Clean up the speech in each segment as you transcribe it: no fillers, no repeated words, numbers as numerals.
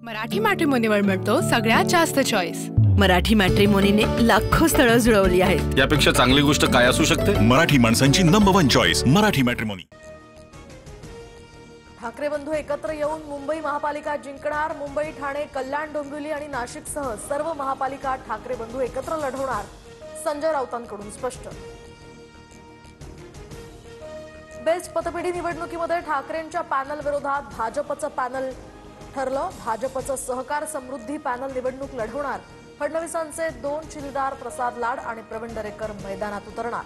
मराठी मॅट्रिमोनीवर मिळतो सगळ्यात जास्त चॉईस। मराठी मॅट्रिमोनीने लाखो स्थळं जुळवली आहेत। यापेक्षा चांगली गोष्ट काय असू शकते? मराठी माणसांची number 1 choice Marathi matrimony. Thackeray बंधू एकत्र येऊन मुंबई महापालिका जिंकणार। मुंबई, ठाणे, कल्याण, डोंबिवली आणि नाशिकसह सर्व महापालिका ठाकरे बंधू एकत्र लढवणार, संजय राऊतांकडून स्पष्ट। बेस्ट पतपेढी निवडणुकीमध्ये ठाकरेंच्या पॅनल विरोधात भाजपचं पॅनल ठरलं। भाजपचं सहकार समृद्धी पॅनल निवडणूक लढवणार। फडणवीसांचे 2 चिलीदार प्रसाद लाड आणि प्रवीण दरेकर मैदानात उतरणार।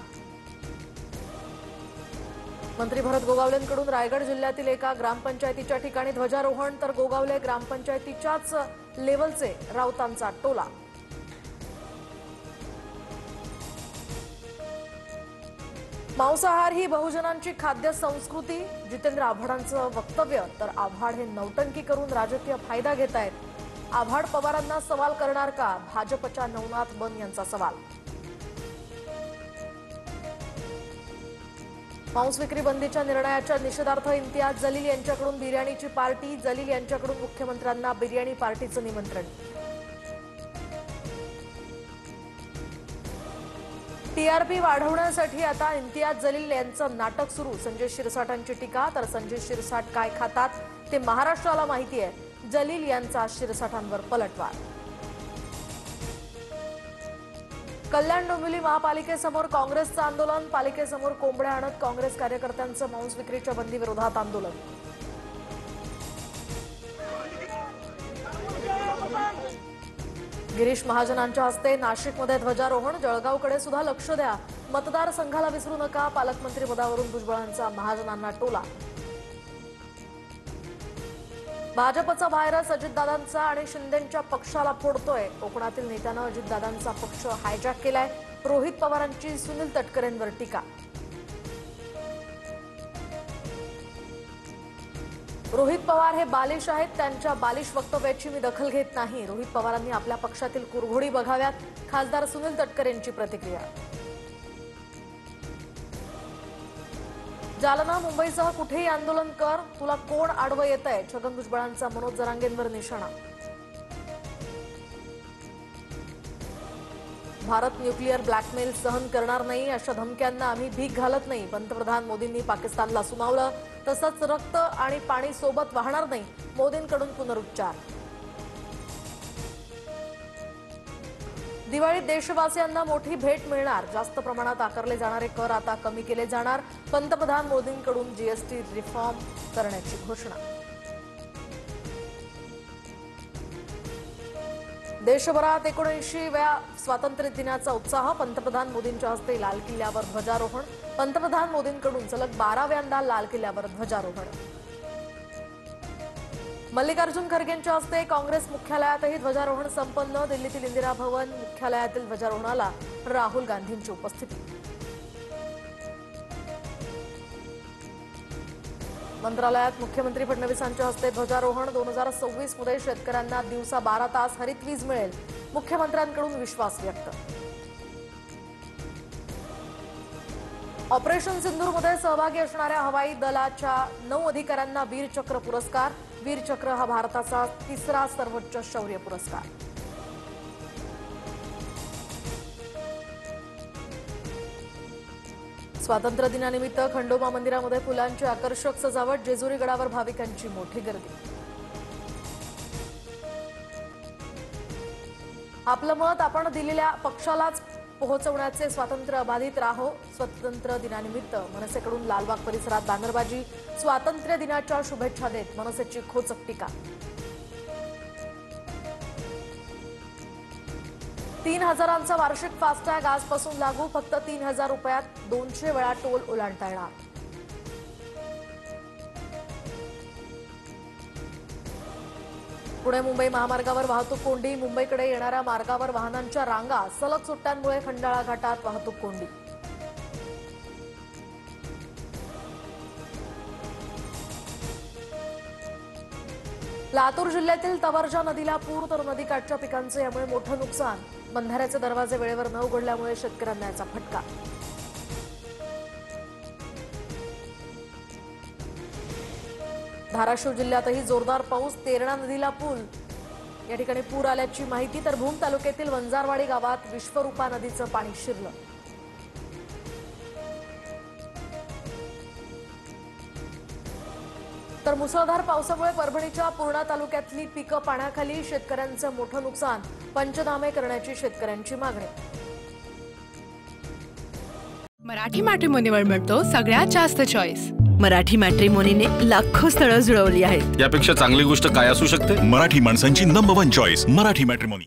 मंत्री भरत गोगावलेंकडून रायगड जिल्ह्यातील एका ग्रामपंचायतीच्या ठिकाणी ध्वजारोहण, तर गोगावले ग्रामपंचायतीच्याच लेव्हलचे राऊतांचा टोला। मांसाहार ही बहुजनांची खाद्य संस्कृती, जितेंद्र आव्हाडांचं वक्तव्य। तर आव्हाड हे नौटंकी करून राजकीय फायदा घेतायत। आव्हाड पवारांना सवाल करणार का? भाजपच्या नवनाथ बन यांचा सवाल। मांस विक्री बंदीच्या निर्णयाच्या निषेधार्थ इम्तियाज जलील यांच्याकडून बिर्याणीची पार्टी। जलील यांच्याकडून मुख्यमंत्र्यांना बिर्याणी पार्टीचं निमंत्रण। टीआरपी वाढवण्यासाठी आता इम्तियाज जलील यांचं नाटक सुरू। संजय शिरसाटांची टीका, तर संजय शिरसाट काय खातात ते महाराष्ट्राला माहिती आहे। जलील यांचा शिरसाटांवर पलटवार। कल्याण डोंबिवली महापालिकेसमोर काँग्रेसचं आंदोलन। पालिकेसमोर कोंबड्या आणत काँग्रेस कार्यकर्त्यांचं मांस विक्रीच्या बंदी विरोधात आंदोलन। गिरीश महाजनांच्या हस्ते नाशिकमध्ये ध्वजारोहण। जळगावकडे सुद्धा लक्ष द्या, मतदारसंघाला विसरू नका। पालकमंत्री पदावरून भुजबळांचा महाजनांना टोला। भाजपचा व्हायरस अजितदादांचा आणि शिंदेंच्या पक्षाला फोडतोय। कोकणातील नेत्यानं अजितदादांचा पक्ष हायजॅक केलाय। रोहित पवारांची सुनील तटकरेंवर टीका। रोहित पवार हे बालिश आहेत, त्यांच्या बालिश वक्तव्याची मी दखल घेत नाही। रोहित पवारांनी आपल्या पक्षातील कुरघोडी बघाव्यात, खासदार सुनील तटकरेंची प्रतिक्रिया। जालना, मुंबईसह कुठेही आंदोलन कर, तुला कोण आडवं येतंय? छगन भुजबळांचा मनोज जरांगेंवर निशाणा। भारत न्यूक्लिअर ब्लॅकमेल सहन करणार नाही, अशा धमक्यांना आम्ही भीक घालत नाही। पंतप्रधान मोदींनी पाकिस्तानला सुनावलं, तसंच रक्त आणि पाणी सोबत वाहणार नाही, मोदींकडून पुनरुच्चार। दिवाळीत देशवासियांना मोठी भेट मिळणार, जास्त प्रमाणात आकारले जाणारे कर आता कमी केले जाणार। पंतप्रधान मोदींकडून जीएसटी रिफॉर्म करण्याची घोषणा। देशभरात 79व्या स्वातंत्र्य दिनाचा उत्साह। पंतप्रधान मोदींच्या हस्ते लाल किल्ल्यावर ध्वजारोहण। पंतप्रधान मोदींकडून सलग 12व्यांदा लाल किल्ल्यावर ध्वजारोहण। मल्लिकार्जुन खरगेंच्या हस्ते काँग्रेस मुख्यालयातही ध्वजारोहण संपन्न। दिल्लीतील इंदिरा भवन मुख्यालयातील ध्वजारोहणाला राहुल गांधींची उपस्थिती। मंत्रालयात मुख्यमंत्री फडणवीसांच्या हस्ते ध्वजारोहण। 2026 मध्ये शेतकऱ्यांना दिवसा 12 तास हरित वीज मिळेल, मुख्यमंत्र्यांकडून विश्वास व्यक्त। ऑपरेशन सिंदूरमध्ये सहभागी असणाऱ्या हवाई दलाच्या 9 अधिकाऱ्यांना वीरचक्र पुरस्कार। वीरचक्र हा भारताचा 3रा सर्वोच्च शौर्य पुरस्कार। स्वातंत्र्य दिनानिमित्त खंडोबा मंदिरामध्ये फुलांची आकर्षक सजावट। जेजुरी गडावर भाविकांची मोठी गर्दी। आपलं मत आपण दिलेल्या पक्षालाच पोहोचवण्याचे स्वातंत्र्य अबाधित राहो। स्वातंत्र्य दिनानिमित्त मनसेकडून लालबाग परिसरात बॅनरबाजी। स्वातंत्र्य दिनाच्या शुभेच्छा देत मनसेची खोचक टीका। 3000चा वार्षिक फास्टॅग आजपासून लागू। फक्त 3000 रुपयात 200 वेळा टोल ओलांडता येणार। पुणे मुंबई महामार्गावर वाहतूक कोंडी। मुंबईकडे येणाऱ्या मार्गावर वाहनांच्या रांगा। सलग सुट्ट्यांमुळे खंडाळा घाटात वाहतूक कोंडी। लातूर जिल्ह्यातील तवरजा नदीला पूर, तर नदीकाठच्या पिकांचे यामुळे मोठं नुकसान। बंधाऱ्याचे दरवाजे वेळेवर न उघडल्यामुळे शेतकऱ्यांना याचा फटका। धाराशिव जिल्ह्यातही जोरदार पाऊस, तेरणा नदीला पूल, या ठिकाणी पूर आल्याची माहिती, तर भूम तालुक्यातील वंजारवाडी गावात विश्वरूपा नदीचं पाणी शिरलं. तर मुसळधार पावसामुळे परभणीच्या पूर्णा तालुक्यातली पिकं पाण्याखाली, शेतकऱ्यांचं मोठं नुकसान. पंचनामे करण्याची शेतकऱ्यांची मागणी. मराठी मॅट्रिमोनीवर मिळतो सगळ्यात जास्त चॉईस. मराठी मॅट्रिमोनीने लाखो स्थळं जुळवली आहेत. यापेक्षा चांगली गोष्ट काय असू शकते? मराठी माणसांची नंबर 1 चॉईस मराठी मॅट्रिमोनी.